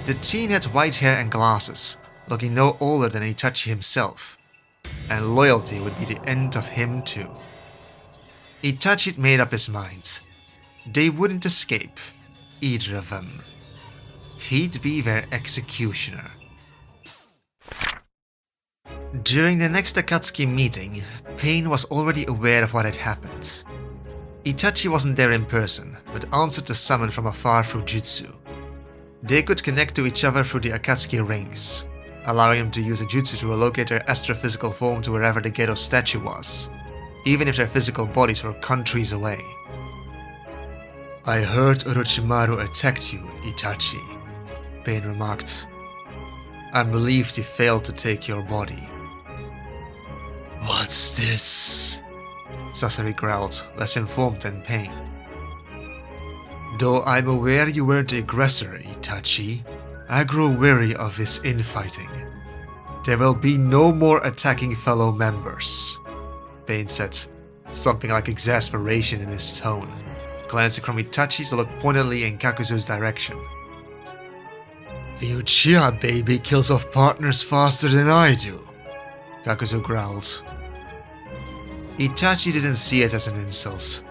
The teen had white hair and glasses, looking no older than Itachi himself, and loyalty would be the end of him too. Itachi had made up his mind. They wouldn't escape, either of them. He'd be their executioner. During the next Akatsuki meeting, Pain was already aware of what had happened. Itachi wasn't there in person, but answered the summon from afar through jutsu. They could connect to each other through the Akatsuki rings, allowing him to use a jutsu to relocate their astrophysical form to wherever the Gedo statue was, even if their physical bodies were countries away. I heard Orochimaru attacked you, Itachi, Pain remarked. I'm relieved he failed to take your body. What's this? Sasori growled, less informed than Pain. Though I'm aware you weren't the aggressor, Itachi, I grow weary of this infighting. There will be no more attacking fellow members, Pain said, something like exasperation in his tone, glancing from Itachi to look pointedly in Kakuzu's direction. The Uchiha baby kills off partners faster than I do, Kakuzu growled. Itachi didn't see it as an insult.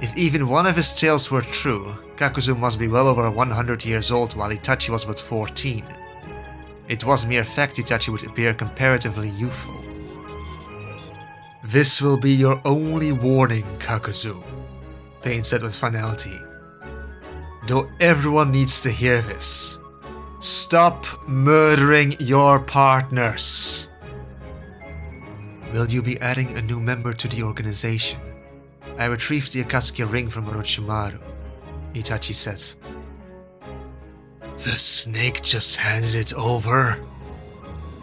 If even one of his tales were true, Kakuzu must be well over 100 years old while Itachi was but 14. It was mere fact Itachi would appear comparatively youthful. This will be your only warning, Kakuzu, Pain said with finality. Though everyone needs to hear this. Stop murdering your partners. Will you be adding a new member to the organization? I retrieved the Akatsuki ring from Orochimaru, Itachi said. The snake just handed it over?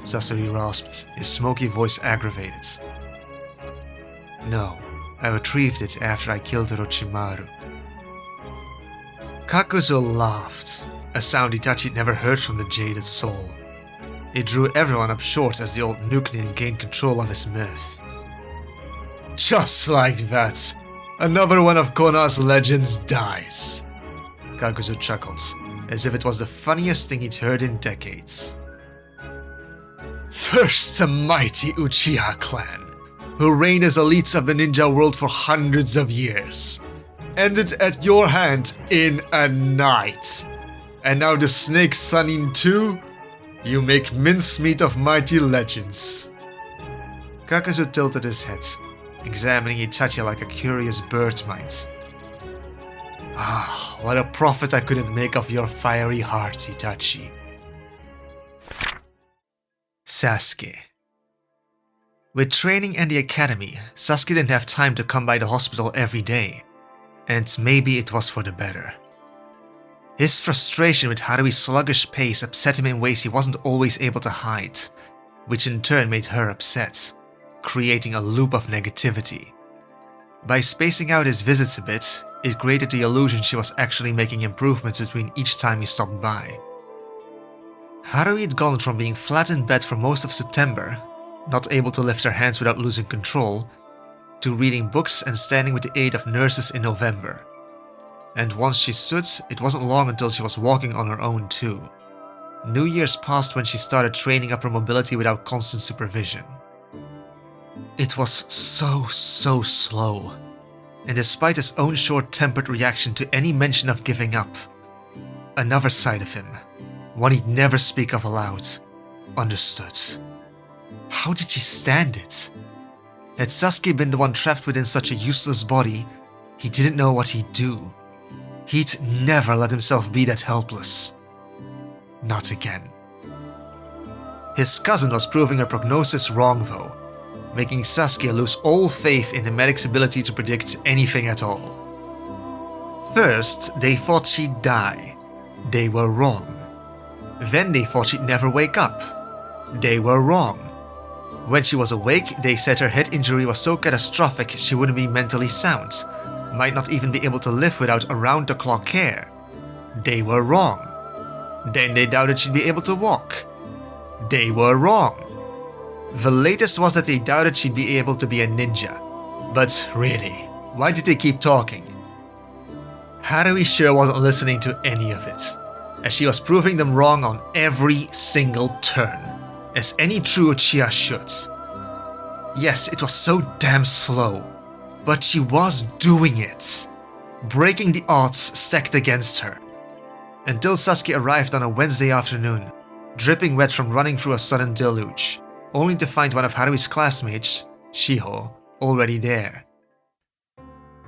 Sasori rasped, his smoky voice aggravated. No, I retrieved it after I killed Orochimaru. Kakuzu laughed, a sound Itachi had never heard from the jaded soul. It drew everyone up short as the old Nukenin gained control of his mirth. Just like that, another one of Konoha's legends dies, Kakuzu chuckled, as if it was the funniest thing he'd heard in decades. First the mighty Uchiha clan, who reigned as elites of the ninja world for hundreds of years, ended at your hand in a night. And now the snake Sanin too? You make mincemeat of mighty legends. Kakuzu tilted his head, examining Itachi like a curious bird might. Ah, what a profit I couldn't make of your fiery heart, Itachi. Sasuke. With training and the academy, Sasuke didn't have time to come by the hospital every day, and maybe it was for the better. His frustration with Harui's sluggish pace upset him in ways he wasn't always able to hide, which in turn made her upset, creating a loop of negativity. By spacing out his visits a bit, it created the illusion she was actually making improvements between each time he stopped by. Harui had gone from being flat in bed for most of September, not able to lift her hands without losing control, to reading books and standing with the aid of nurses in November. And once she stood, it wasn't long until she was walking on her own too. New Year's passed when she started training up her mobility without constant supervision. It was so slow, and despite his own short-tempered reaction to any mention of giving up, another side of him, one he'd never speak of aloud, understood. How did she stand it? Had Sasuke been the one trapped within such a useless body, he didn't know what he'd do. He'd never let himself be that helpless. Not again. His cousin was proving her prognosis wrong though, making Saskia lose all faith in the medic's ability to predict anything at all. First, they thought she'd die. They were wrong. Then they thought she'd never wake up. They were wrong. When she was awake, they said her head injury was so catastrophic she wouldn't be mentally sound, might not even be able to live without around-the-clock care. They were wrong. Then they doubted she'd be able to walk. They were wrong. The latest was that they doubted she'd be able to be a ninja. But really, why did they keep talking? Haruhi sure wasn't listening to any of it, as she was proving them wrong on every single turn, as any true Uchiha should. Yes, it was so damn slow, but she was doing it, breaking the odds stacked against her. Until Saskia arrived on a Wednesday afternoon, dripping wet from running through a sudden deluge, only to find one of Haruhi's classmates, Shiho, already there.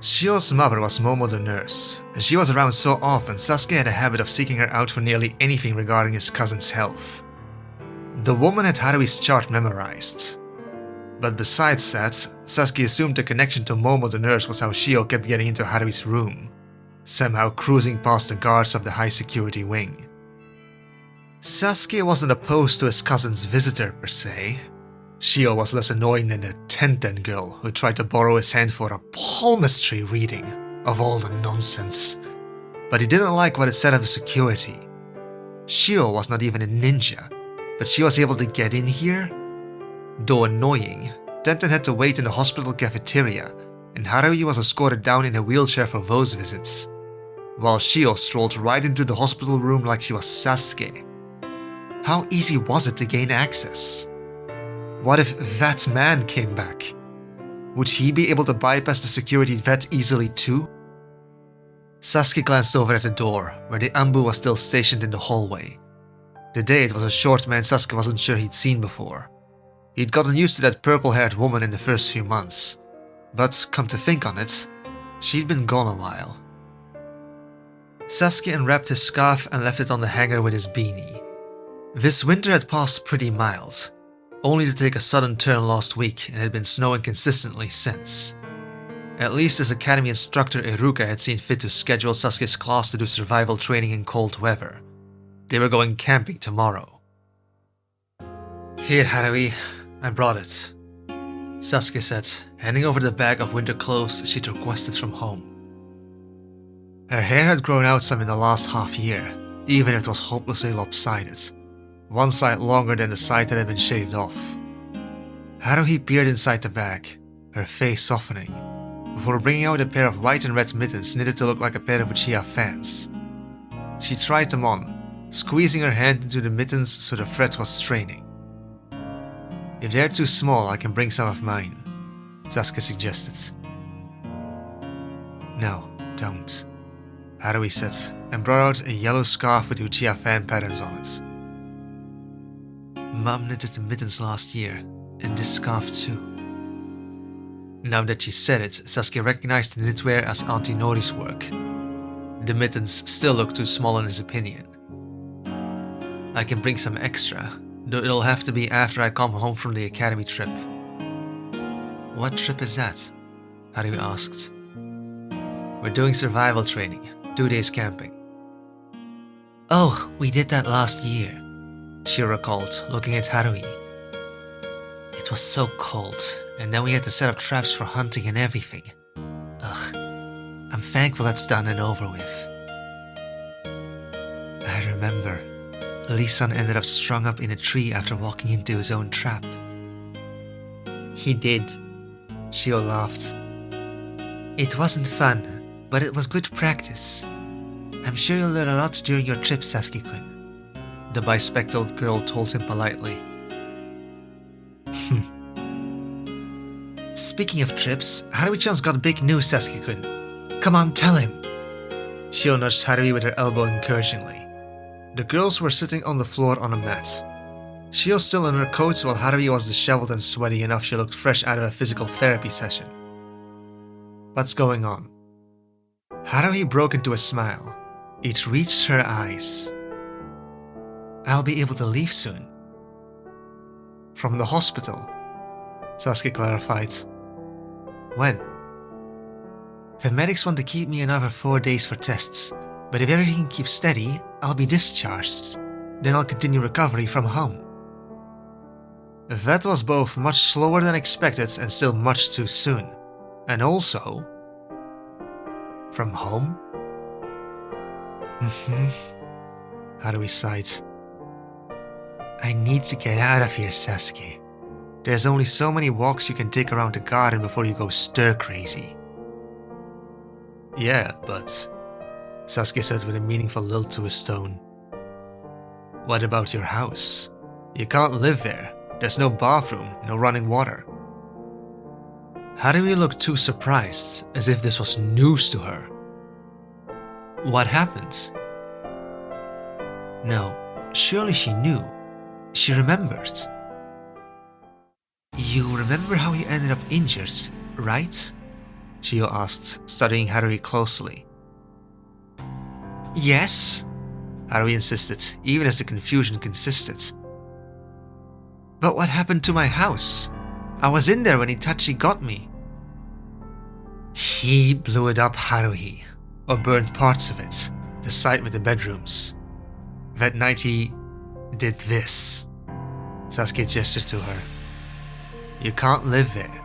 Shiho's mother was Momo the nurse, and she was around so often Saskia had a habit of seeking her out for nearly anything regarding his cousin's health. The woman had Haruhi's chart memorized. But besides that, Saskia assumed the connection to Momo the nurse was how Shiho kept getting into Haruhi's room, somehow cruising past the guards of the high security wing. Saskia wasn't opposed to his cousin's visitor per se. Shiho was less annoying than the Tenten girl who tried to borrow his hand for a palmistry reading, of all the nonsense. But he didn't like what it said of the security. Shiho was not even a ninja, but she was able to get in here? Though annoying, Tenten had to wait in the hospital cafeteria, and Haruhi was escorted down in a wheelchair for those visits, while Shiho strolled right into the hospital room like she was Sasuke. How easy was it to gain access? What if that man came back? Would he be able to bypass the security that easily too? Sasuke glanced over at the door, where the Anbu was still stationed in the hallway. Today it was a short man Sasuke wasn't sure he'd seen before. He'd gotten used to that purple-haired woman in the first few months, but come to think on it, she'd been gone a while. Sasuke unwrapped his scarf and left it on the hanger with his beanie. This winter had passed pretty mild, only to take a sudden turn last week, and it had been snowing consistently since. At least his academy instructor Iruka had seen fit to schedule Sasuke's class to do survival training in cold weather. They were going camping tomorrow. "Here, Haruhi, I brought it," Sasuke said, handing over the bag of winter clothes she'd requested from home. Her hair had grown out some in the last half year, even if it was hopelessly lopsided, one side longer than the side that had been shaved off. Haruhi peered inside the bag, her face softening, before bringing out a pair of white and red mittens knitted to look like a pair of Uchiha fans. She tried them on, squeezing her hand into the mittens so the thread was straining. "If they're too small, I can bring some of mine," Sasuke suggested. "No, don't," Haruhi said, and brought out a yellow scarf with Uchiha fan patterns on it. "Mom knitted the mittens last year, and this scarf too." Now that she said it, Sasuke recognized the knitwear as Auntie Nori's work. The mittens still looked too small in his opinion. "I can bring some extra, though it'll have to be after I come home from the academy trip." "What trip is that?" Haruhi asked. "We're doing survival training, 2 days camping." "Oh, we did that last year," she recalled, looking at Haruhi. "It was so cold, and then we had to set up traps for hunting and everything. Ugh, I'm thankful that's done and over with." "I remember. Lee-san ended up strung up in a tree after walking into his own trap." "He did," Shio laughed. "It wasn't fun, but it was good practice. I'm sure you'll learn a lot during your trip, Sasuke-kun," the bespectacled girl told him politely. "Speaking of trips, Haruhi-chan's got big news, Sasuke-kun. Come on, tell him." Shio nudged Haruhi with her elbow encouragingly. The girls were sitting on the floor on a mat. Shio still in her coat while Haruhi was disheveled and sweaty enough she looked fresh out of a physical therapy session. "What's going on?" Haruhi broke into a smile. It reached her eyes. I'll be able to leave soon. From the hospital, Sasuke clarified. When? The medics want to keep me another 4 days for tests, but if everything keeps steady, I'll be discharged. Then I'll continue recovery from home. That was both much slower than expected and still much too soon. And also... from home? Haruhi sighed. I need to get out of here, Sasuke. There's only so many walks you can take around the garden before you go stir-crazy. Yeah, but... Sasuke said with a meaningful lilt to his tone. What about your house? You can't live there. There's no bathroom, no running water. Haruhi looked too surprised, as if this was news to her. What happened? No, surely she knew. She remembered. You remember how you ended up injured, right? Shio asked, studying Haruhi closely. Yes, Haruhi insisted, even as the confusion consisted. But what happened to my house? I was in there when Itachi got me. He blew it up, Haruhi, or burned parts of it, the site with the bedrooms. That night he did this. Sasuke gestured to her. You can't live there.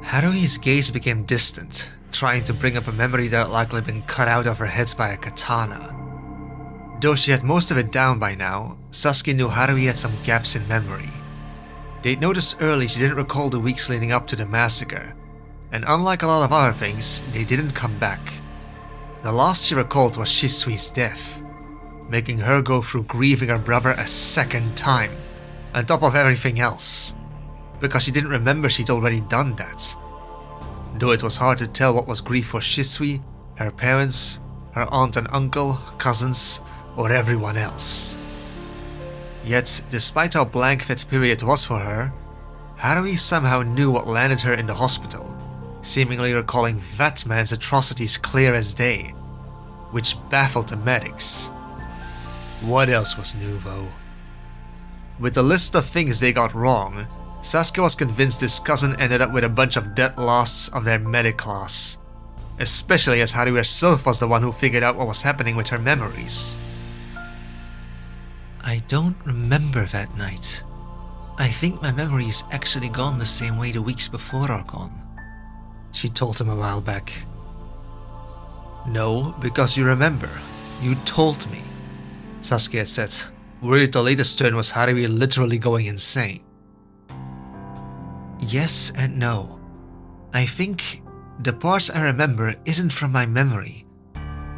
Haruhi's gaze became distant, trying to bring up a memory that had likely been cut out of her head by a katana. Though she had most of it down by now, Sasuke knew Haruhi had some gaps in memory. They'd noticed early she didn't recall the weeks leading up to the massacre, and unlike a lot of other things, they didn't come back. The last she recalled was Shisui's death, making her go through grieving her brother a second time, on top of everything else, because she didn't remember she'd already done that. Though it was hard to tell what was grief for Shisui, her parents, her aunt and uncle, cousins, or everyone else. Yet, despite how blank that period was for her, Haruhi somehow knew what landed her in the hospital, seemingly recalling that man's atrocities clear as day, which baffled the medics. What else was new, though? With the list of things they got wrong, Sasuke was convinced his cousin ended up with a bunch of dead lasts of their medic class, especially as Haruhi herself was the one who figured out what was happening with her memories. I don't remember that night. I think my memory is actually gone the same way the weeks before are gone, she told him a while back. No, because you remember. You told me, Sasuke had said, worried the latest turn was Haruhi literally going insane. Yes and no. I think the parts I remember isn't from my memory.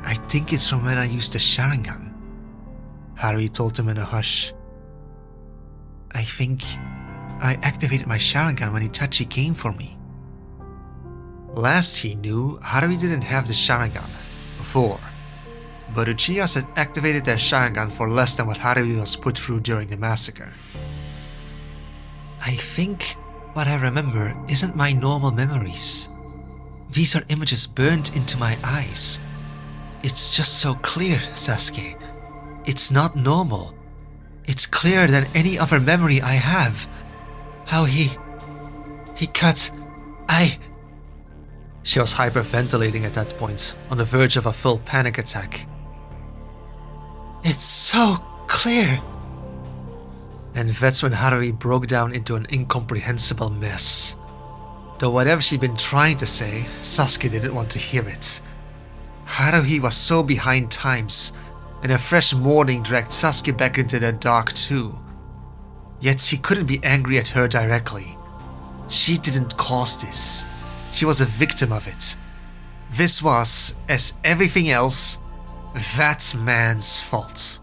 I think it's from when I used the Sharingan, Haruhi told him in a hush. I think I activated my Sharingan when Itachi came for me. Last he knew, Haruhi didn't have the Sharingan before, but Uchihas had activated their Sharingan for less than what Haruhi was put through during the massacre. I think what I remember isn't my normal memories. These are images burned into my eyes. It's just so clear, Sasuke. It's not normal. It's clearer than any other memory I have. How he cut... She was hyperventilating at that point, on the verge of a full panic attack. It's so clear. And that's when Haruhi broke down into an incomprehensible mess. Though whatever she'd been trying to say, Sasuke didn't want to hear it. Haruhi was so behind times, and a fresh mourning dragged Sasuke back into the dark too. Yet he couldn't be angry at her directly. She didn't cause this. She was a victim of it. This was, as everything else, that man's fault.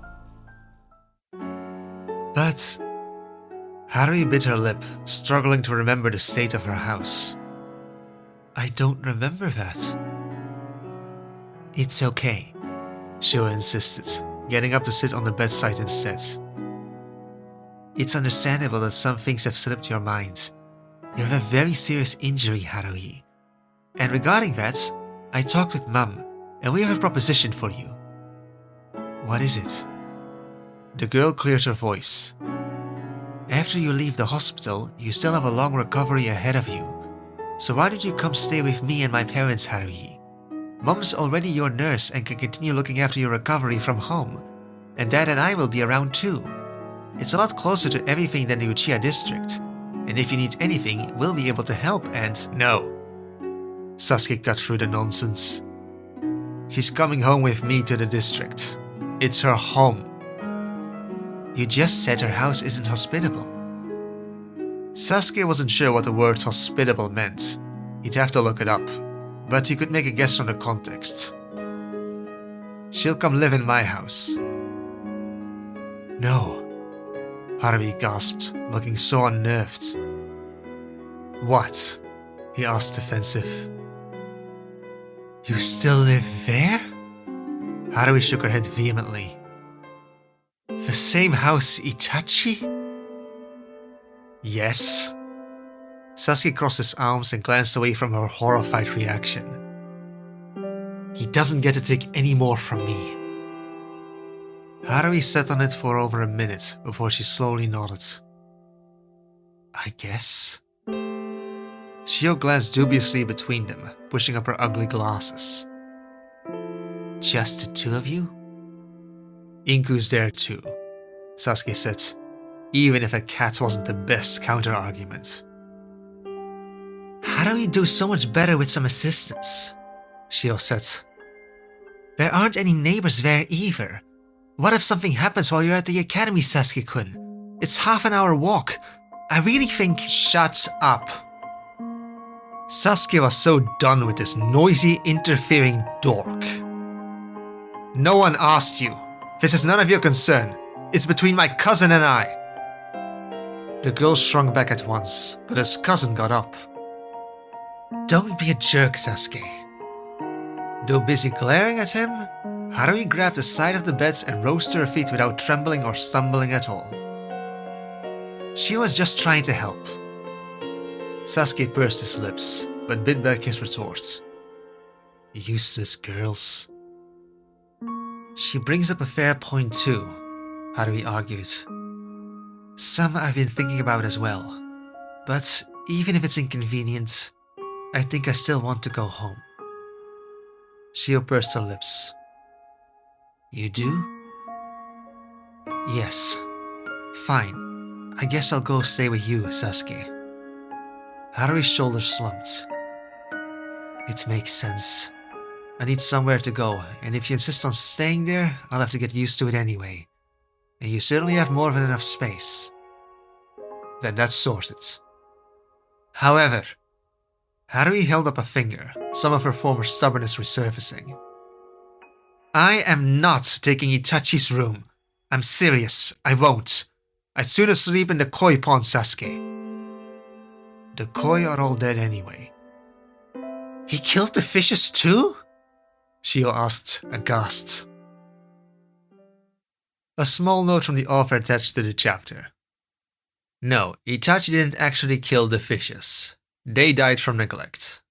But Haruhi bit her lip, struggling to remember the state of her house. I don't remember that. It's okay, Shio insisted, getting up to sit on the bedside instead. It's understandable that some things have slipped your mind. You have a very serious injury, Haruhi. And regarding that, I talked with Mum, and we have a proposition for you. What is it? The girl cleared her voice. After you leave the hospital, you still have a long recovery ahead of you. So why don't you come stay with me and my parents, Haruhi? Mum's already your nurse and can continue looking after your recovery from home. And Dad and I will be around too. It's a lot closer to everything than the Uchiha district. And if you need anything, we'll be able to help and… No. Sasuke cut through the nonsense. She's coming home with me to the district. It's her home. You just said her house isn't hospitable. Sasuke wasn't sure what the word hospitable meant. He'd have to look it up, but he could make a guess from the context. She'll come live in my house. No, Haruhi gasped, looking so unnerved. What? He asked, defensive. You still live there? Haruhi shook her head vehemently. The same house Itachi? Yes. Sasuke crossed his arms and glanced away from her horrified reaction. He doesn't get to take any more from me. Haruhi sat on it for over a minute before she slowly nodded. I guess. Shio glanced dubiously between them, pushing up her ugly glasses. Just the two of you? Inku's there too, Sasuke said, even if a cat wasn't the best counter-argument. How do we do so much better with some assistance? Shio said. There aren't any neighbors there either. What if something happens while you're at the academy, Sasuke-kun? It's half an hour walk. I really think… Shut up. Sasuke was so done with this noisy, interfering dork. No one asked you. This is none of your concern. It's between my cousin and I. The girl shrunk back at once, but his cousin got up. Don't be a jerk, Sasuke. Though busy glaring at him, Haruhi grabbed the side of the bed and rose to her feet without trembling or stumbling at all. She was just trying to help. Sasuke pursed his lips, but bit back his retort. Useless girls. She brings up a fair point too, Haruhi argued. Some I've been thinking about as well. But even if it's inconvenient, I think I still want to go home. Shio pursed her lips. You do? Yes. Fine. I guess I'll go stay with you, Sasuke. Haruhi's shoulders slumped. It makes sense. I need somewhere to go, and if you insist on staying there, I'll have to get used to it anyway. And you certainly have more than enough space. Then that's sorted. However, Haruhi held up a finger, some of her former stubbornness resurfacing. I am not taking Itachi's room. I'm serious, I won't. I'd sooner sleep in the koi pond, Sasuke. The koi are all dead anyway. He killed the fishes too? Shio asked, aghast. A small note from the author attached to the chapter. No, Itachi didn't actually kill the fishes. They died from neglect.